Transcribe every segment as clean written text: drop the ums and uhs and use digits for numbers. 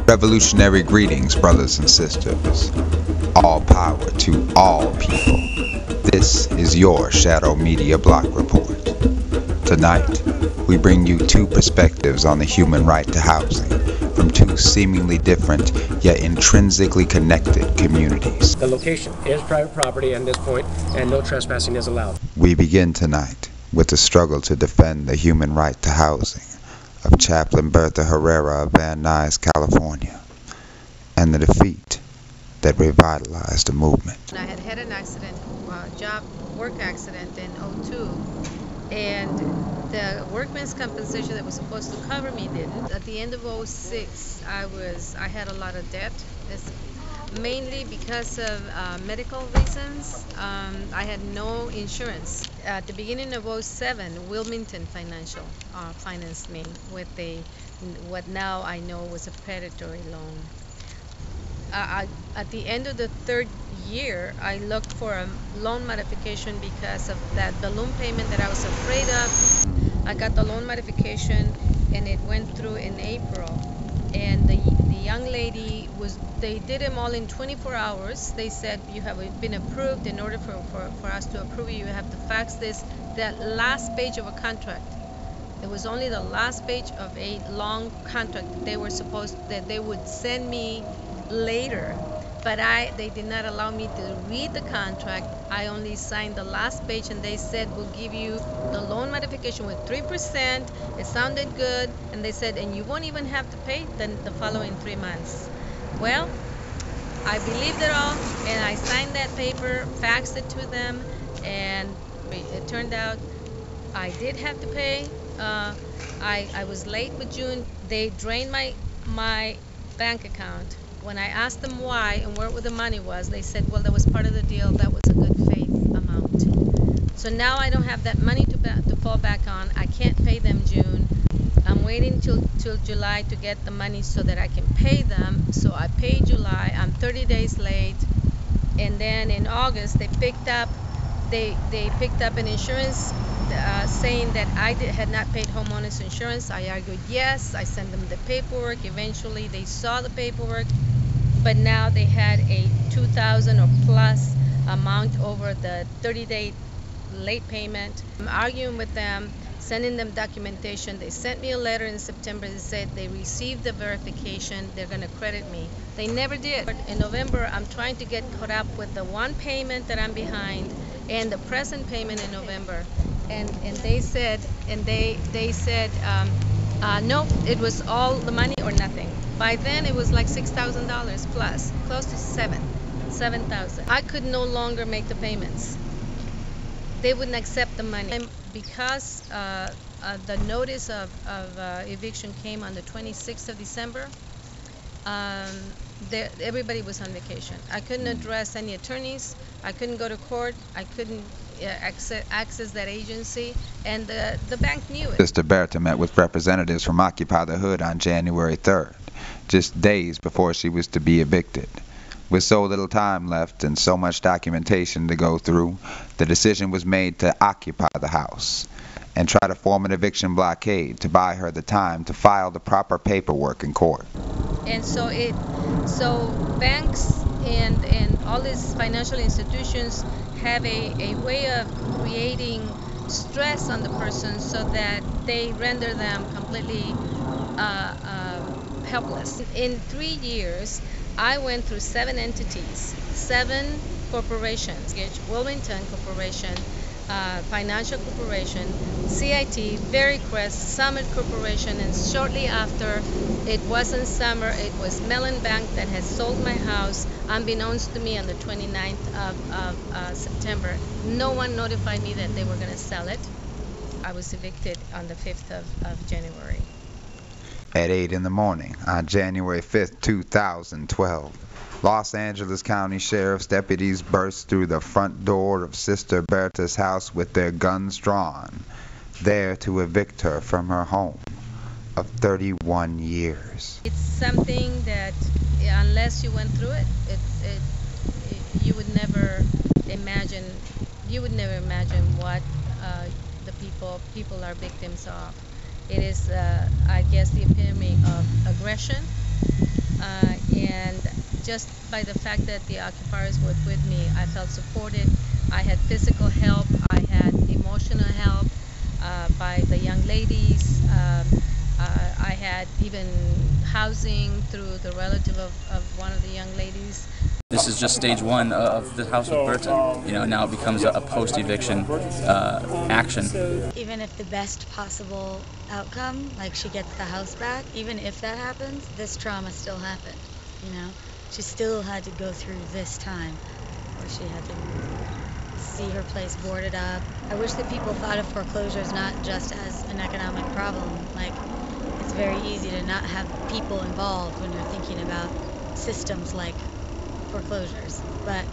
Revolutionary greetings, brothers and sisters. All power to all people. This is your Shadow Media Block Report. Tonight, we bring you two perspectives on the human right to housing from two seemingly different yet intrinsically connected communities. The location is private property at this point, and no trespassing is allowed. We begin tonight with the struggle to defend the human right to housing of Chaplain Bertha Herrera of Van Nuys, California, and the defeat that revitalized the movement. I had had an accident, work accident in '02, and the workman's compensation that was supposed to cover me didn't. At the end of '06, I had a lot of debt. It's mainly because of medical reasons. I had no insurance. At the beginning of '07, Wilmington Financial financed me with what now I know was a predatory loan. At the end of the third year, I looked for a loan modification because of that balloon payment that I was afraid of. I got the loan modification, and it went through in April. And the young lady they did them all in 24 hours. They said, you have been approved. In order for us to approve you have to fax that last page of a contract. It was only the last page of a long contract that they would send me later, but they did not allow me to read the contract. I only signed the last page, and they said, we'll give you the loan modification with 3%. It sounded good, and they said, and you won't even have to pay the following 3 months. Well, I believed it all, and I signed that paper, faxed it to them, and it turned out I did have to pay. I was late with June. They drained my bank account. When I asked them why and where the money was, they said, well, that was part of the deal. That was a good faith amount. So now I don't have that money to fall back on. I can't pay them June. I'm waiting till July to get the money so that I can pay them. So I paid July. I'm 30 days late. And then in August, they picked up an insurance saying that I had not paid homeowners insurance. I argued yes. I sent them the paperwork. Eventually, they saw the paperwork. But now they had a $2,000 or plus amount over the 30-day late payment. I'm arguing with them, sending them documentation. They sent me a letter in September that said they received the verification. They're going to credit me. They never did. In November, I'm trying to get caught up with the one payment that I'm behind and the present payment in November. And they said no, it was all the money or nothing. By then it was like $6,000 plus, close to $7,000. I could no longer make the payments. They wouldn't accept the money. And because the notice of eviction came on the 26th of December, everybody was on vacation. I couldn't address any attorneys. I couldn't go to court. I couldn't access that agency, and the bank knew it. Sister Bertha met with representatives from Occupy the Hood on January 3rd, just days before she was to be evicted. With so little time left and so much documentation to go through, the decision was made to occupy the house and try to form an eviction blockade to buy her the time to file the proper paperwork in court. And so banks and all these financial institutions have a way of creating stress on the person so that they render them completely helpless. In 3 years, I went through 7 entities, 7 corporations: Wilmington Corporation, Financial Corporation, CIT, Vericrest, Summit Corporation, and shortly after, it wasn't Summer, it was Mellon Bank that had sold my house, unbeknownst to me, on the 29th of September. No one notified me that they were going to sell it. I was evicted on the 5th of January. At 8 in the morning on January 5th, 2012, Los Angeles County Sheriff's deputies burst through the front door of Sister Bertha's house with their guns drawn, there to evict her from her home of 31 years. It's something that, unless you went through it, you would never imagine. You would never imagine what the people are victims of. It is, I guess, the epitome of aggression, And just by the fact that the occupiers were with me, I felt supported. I had physical help, I had emotional help by the young ladies. I had even housing through the relative of one of the young ladies. This is just stage one of the house with Burton. You know, now it becomes a post-eviction action. Even if the best possible outcome, like she gets the house back, even if that happens, this trauma still happened, you know? She still had to go through this time where she had to see her place boarded up. I wish that people thought of foreclosures not just as an economic problem. Like, it's very easy to not have people involved when you're thinking about systems like foreclosures, but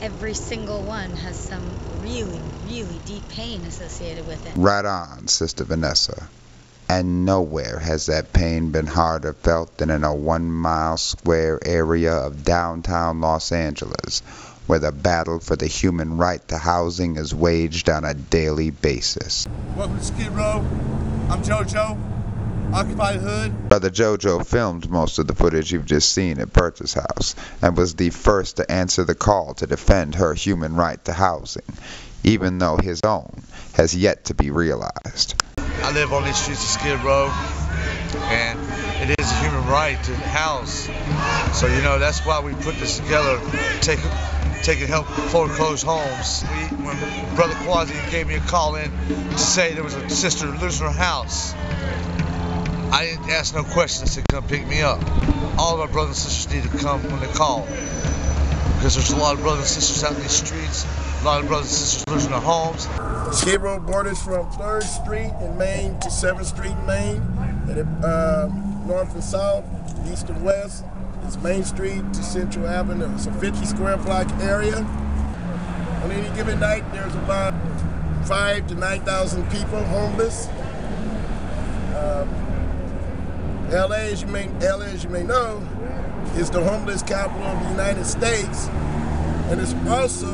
every single one has some really, really deep pain associated with it. Right on, Sister Vanessa. And nowhere has that pain been harder felt than in a 1 mile square area of downtown Los Angeles, where the battle for the human right to housing is waged on a daily basis. Welcome to Skid Row. I'm JoJo, Occupy the Hood. Brother JoJo filmed most of the footage you've just seen at Bertha's house and was the first to answer the call to defend her human right to housing, even though his own has yet to be realized. I live on these streets of Skid Row, and it is a human right to house. So, you know, that's why we put this together, take and help foreclose homes. When Brother Quasi gave me a call in to say there was a sister losing her house, I didn't ask no questions to come pick me up. All of our brothers and sisters need to come when they call, because there's a lot of brothers and sisters out in these streets, a lot of brothers and sisters losing their homes. Skid Row borders from 3rd Street in Maine to 7th Street in Maine, and north and south, east and west. It's Main Street to Central Avenue. It's a 50 square block area. On any given night, there's about 5,000 to 9,000 people homeless. LA, as you may know, is the homeless capital of the United States, and it's also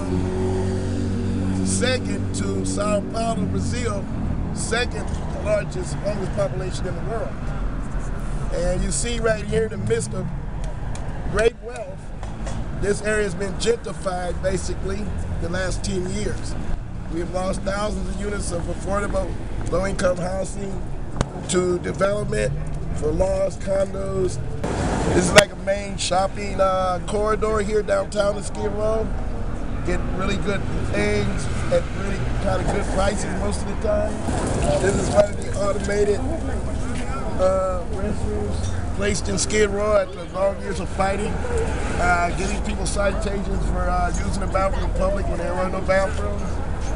second to Sao Paulo, Brazil, second largest homeless population in the world. And you see right here in the midst of great wealth, this area has been gentrified basically the last 10 years. We have lost thousands of units of affordable low-income housing to development for lost condos. This is like a main shopping corridor here downtown in Skid Row. Get really good things at really kind of good prices most of the time. This is one of the automated restrooms placed in Skid Row after long years of fighting, getting people citations for using the bathroom in public when there were no bathrooms.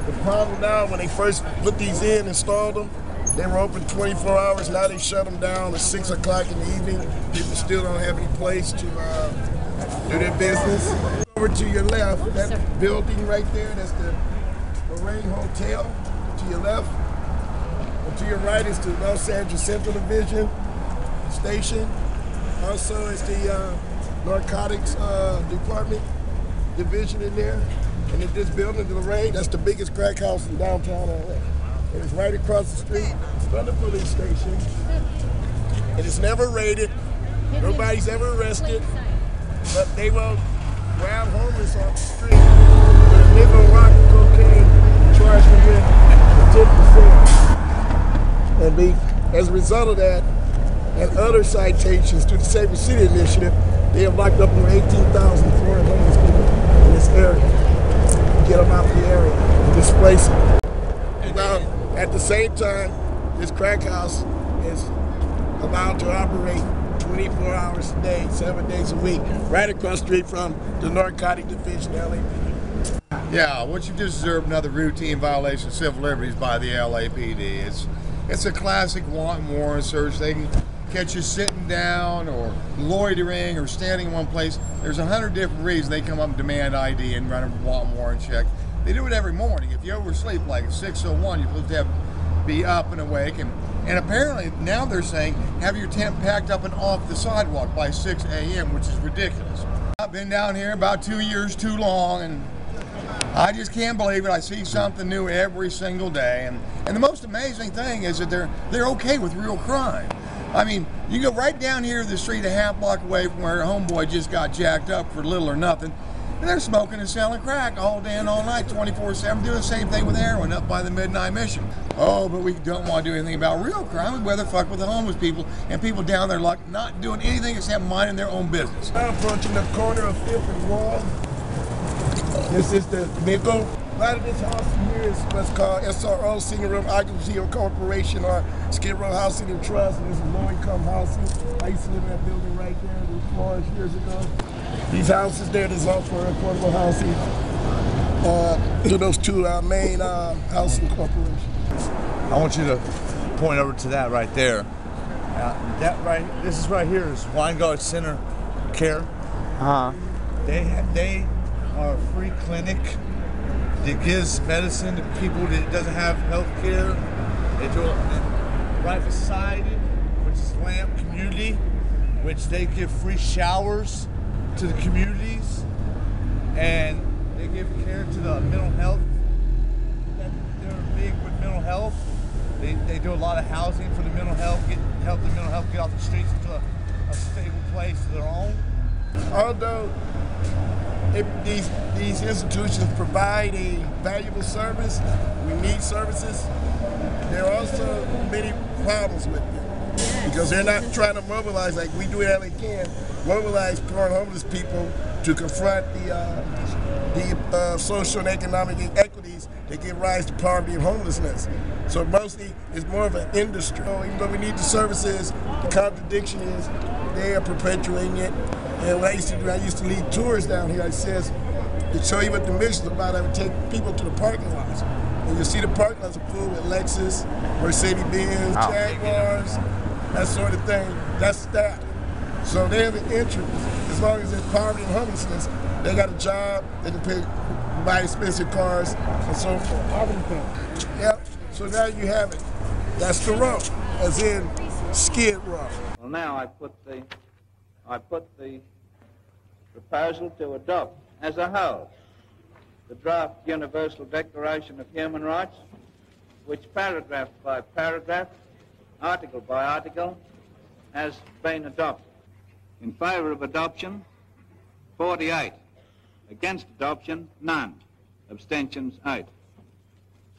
The problem now, when they first put these in, installed them, they were open 24 hours. Now they shut them down at 6 o'clock in the evening. People still don't have any place to do their business. Over to your left, that building right there, that's the Lorraine Hotel. To your left. And to your right is the Los Angeles Central Division Station. Also, it's the Narcotics Department Division in there. And in this building, the Lorraine, that's the biggest crack house in downtown LA. And it's right across the street from the police station. And it's never raided. Nobody's ever arrested. But they will grab homeless off the street. And they will rock cocaine, charge them with 10%. And as a result of that, and other citations through the Safer City Initiative, they have locked up over 18,000 foreign homeless people in this area. Get them out of the area and displace them. Now, at the same time, this crack house is allowed to operate 24 hours a day, 7 days a week, right across the street from the Narcotic Division, LAPD. Yeah, what you just observed, another routine violation of civil liberties by the LAPD. It's a classic want and warrant search. They can catch you sitting down or loitering or standing in one place. There's 100 different reasons they come up and demand ID and run a want and warrant check. They do it every morning. If you oversleep like 6:01, you're supposed to be up and awake. And apparently now they're saying have your tent packed up and off the sidewalk by 6 a.m., which is ridiculous. I've been down here about 2 years too long, and I just can't believe it. I see something new every single day. And the most amazing thing is that they're okay with real crime. I mean, you go right down here to the street a half block away from where homeboy just got jacked up for little or nothing, and they're smoking and selling crack all day and all night, 24/7, doing the same thing with heroin up by the Midnight Mission. Oh, but we don't want to do anything about real crime. We'd rather fuck with the homeless people and people down there like not doing anything except minding their own business. I'm approaching the corner of 5th and Wall. This is the nickel. A lot of this house here is what's called SRO, Single Room Occupancy Corporation, or Skid Row Housing and Trust. And this is low-income housing. I used to live in that building right there in Florence years ago. These houses there, there's all for affordable housing. To those two main housing corporations. I want you to point over to that right there. This is right here is Weingart Center Care. They are a free clinic that gives medicine to people that doesn't have health care. They do it right beside it, which is Lamp Community, which they give free showers to the communities, and they give care to the mental health. They're big with mental health. They do a lot of housing for the mental health, help the mental health get off the streets into a stable place of their own. Although these institutions provide a valuable service, we need services, there are also many problems with them. Because they're not trying to mobilize like we do at LA Can, mobilize poor and homeless people to confront the social and economic inequities that give rise to poverty and homelessness. So mostly it's more of an industry. So even though we need the services, the contradiction is they are perpetuating it. And what I used to do, I used to lead tours down here. I says, to show you what the mission's about, I would take people to the parking lots. And you'll see the parking lots are full with Lexus, Mercedes-Benz, Jaguars, that sort of thing. That's that. So they have an interest. As long as there's poverty and homelessness, they got a job, they can buy expensive cars, and so forth. Yep, so now you have it. That's the row, as in Skid Row. Well, now I put the proposal to adopt as a whole the draft Universal Declaration of Human Rights, which paragraph by paragraph, article by article, has been adopted. In favour of adoption, 48. Against adoption, none. Abstentions, 8.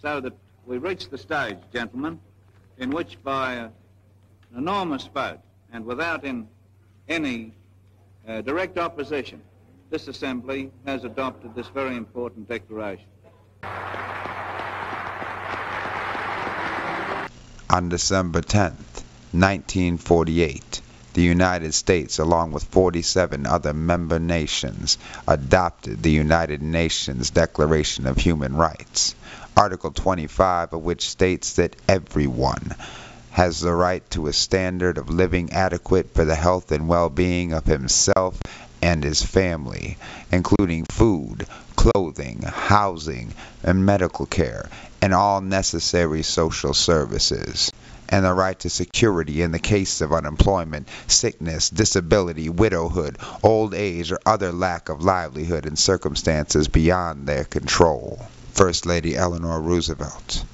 So that we reach the stage, gentlemen, in which by an enormous vote and without any direct opposition, this Assembly has adopted this very important declaration. On December 10th, 1948, the United States, along with 47 other member nations, adopted the United Nations Declaration of Human Rights, Article 25 of which states that everyone has the right to a standard of living adequate for the health and well-being of himself and his family, including food, clothing, housing, and medical care, and all necessary social services, and the right to security in the case of unemployment, sickness, disability, widowhood, old age, or other lack of livelihood in circumstances beyond their control. First Lady Eleanor Roosevelt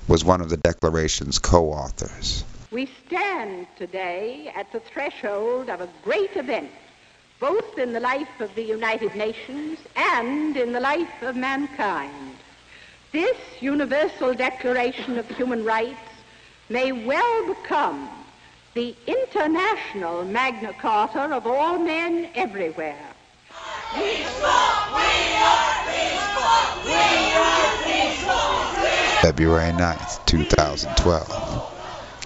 was one of the Declaration's co-authors. We stand today at the threshold of a great event, both in the life of the United Nations and in the life of mankind. This Universal Declaration of Human Rights may well become the international Magna Carta of all men everywhere. February 9th, 2012.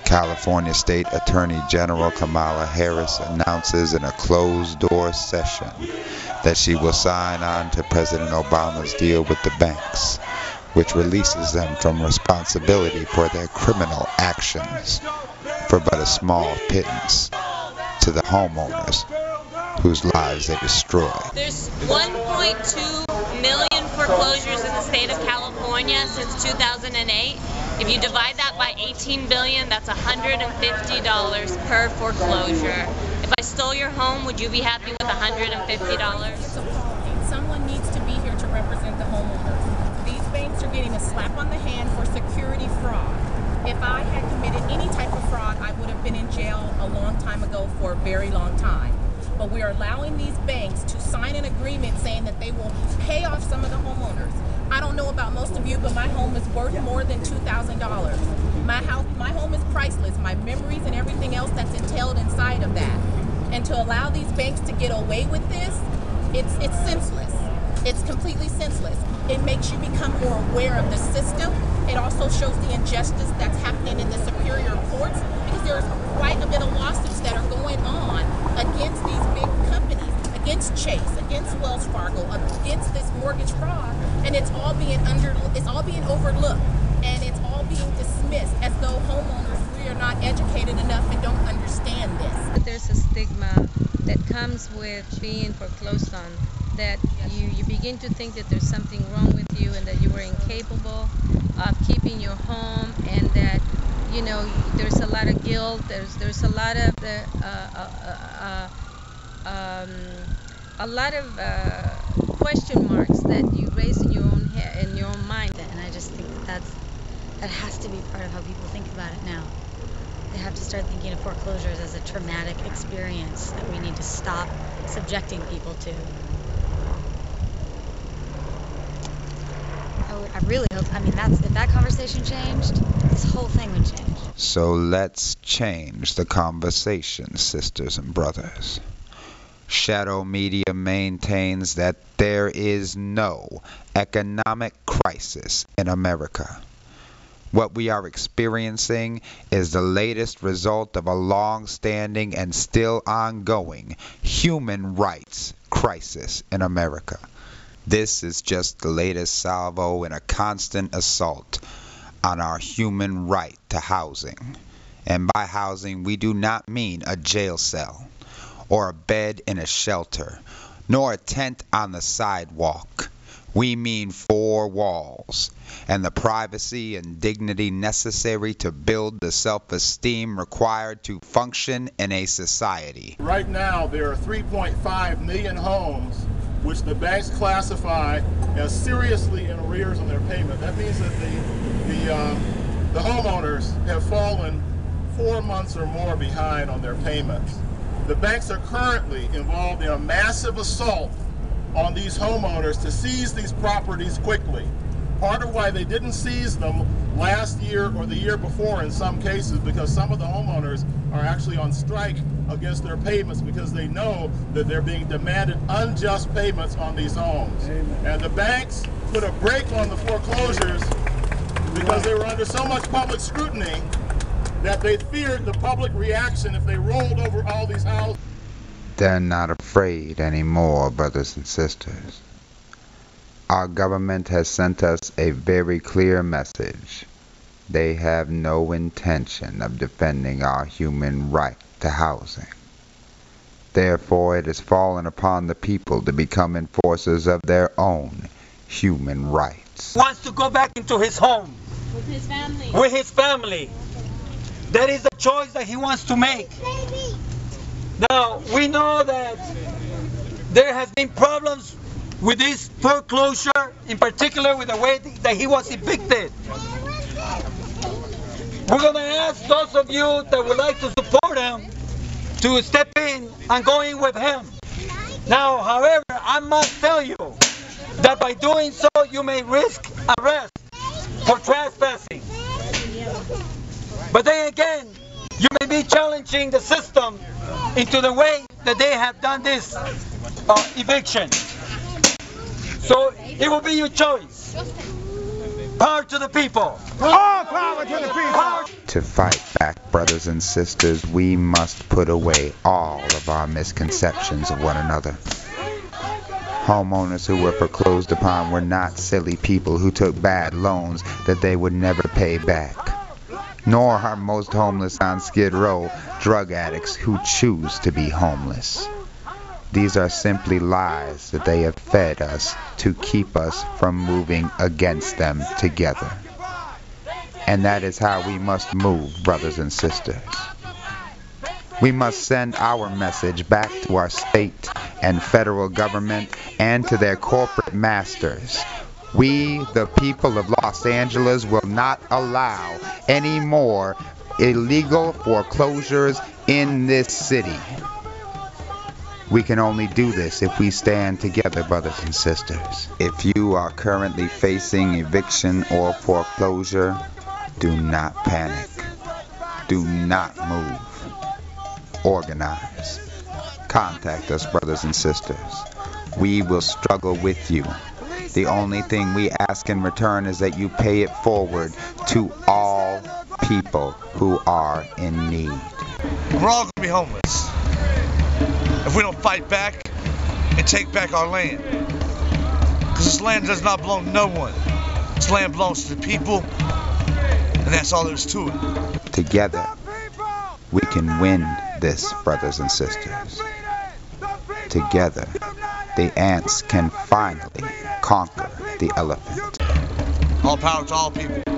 California State Attorney General Kamala Harris announces in a closed-door session that she will sign on to President Obama's deal with the banks, which releases them from responsibility for their criminal actions for but a small pittance to the homeowners whose lives they destroy. There's 1.2 million foreclosures in the state of California since 2008. If you divide that by 18 billion, that's $150 per foreclosure. If I stole your home, would you be happy with $150? Someone needs to be here to represent the homeowners. These banks are getting a slap on the hand for security fraud. If I had committed any type of fraud, I would have been in jail a long time ago for a very long time. But we're allowing these banks to sign an agreement saying that they will pay off some of the homeowners. I don't know about most of you, but my home is worth more than $2,000. My home is priceless. My memories and everything else that's entailed inside of that. And to allow these banks to get away with this, it's senseless. It's completely senseless. It makes you become more aware of the system. It also shows the injustice that's happening in the superior courts, because there's quite a bit of lawsuits that are going on against these big companies, against Chase, against Wells Fargo, against this mortgage fraud, and it's all being overlooked, and it's all being dismissed as though homeowners really are not educated enough and don't understand this. There's a stigma that comes with being foreclosed on, that you begin to think that there's something wrong with you and that you are incapable of keeping your home, and that there's a lot of guilt, there's a lot of question marks that you raise in your own head, in your own mind. And I just think that has to be part of how people think about it now. They have to start thinking of foreclosures as a traumatic experience that we need to stop subjecting people to. I really hope, if that conversation changed, this whole thing would change. So let's change the conversation, sisters and brothers. Shadow media maintains that there is no economic crisis in America. What we are experiencing is the latest result of a long-standing and still ongoing human rights crisis in America. This is just the latest salvo in a constant assault on our human right to housing. And by housing, we do not mean a jail cell, or a bed in a shelter, nor a tent on the sidewalk. We mean 4 walls, and the privacy and dignity necessary to build the self-esteem required to function in a society. Right now, there are 3.5 million homes which the banks classify as seriously in arrears on their payment. That means that the homeowners have fallen 4 months or more behind on their payments. The banks are currently involved in a massive assault on these homeowners to seize these properties quickly. Part of why they didn't seize them last year or the year before in some cases, because some of the homeowners are actually on strike against their payments because they know that they're being demanded unjust payments on these homes. Amen. And the banks put a brake on the foreclosures because they were under so much public scrutiny that they feared the public reaction if they rolled over all these houses. They're not afraid anymore, brothers and sisters. Our government has sent us a very clear message. They have no intention of defending our human right to housing. Therefore, it has fallen upon the people to become enforcers of their own human rights. He wants to go back into his home. With his family. With his family. That is a choice that he wants to make. Now, we know that there has been problems with this foreclosure, in particular with the way that he was evicted. We're going to ask those of you that would like to support him to step in and go in with him. Now, however, I must tell you that by doing so, you may risk arrest for trespassing. But then again, you may be challenging the system into the way that they have done this eviction. So it will be your choice. Power to the people. All power to the people. To fight back, brothers and sisters, we must put away all of our misconceptions of one another. Homeowners who were foreclosed upon were not silly people who took bad loans that they would never pay back. Nor are most homeless on Skid Row drug addicts who choose to be homeless. These are simply lies that they have fed us to keep us from moving against them together. And that is how we must move, brothers and sisters. We must send our message back to our state and federal government and to their corporate masters We, the people of Los Angeles, will not allow any more illegal foreclosures in this city. We can only do this if we stand together, brothers and sisters. If you are currently facing eviction or foreclosure, do not panic. Do not move. Organize. Contact us, brothers and sisters. We will struggle with you. The only thing we ask in return is that you pay it forward to all people who are in need. We're all going to be homeless if we don't fight back and take back our land. Because this land does not belong to no one. This land belongs to the people, and that's all there is to it. Together, we can win this, brothers and sisters. Together, the ants can finally conquer the elephant. All power to all people.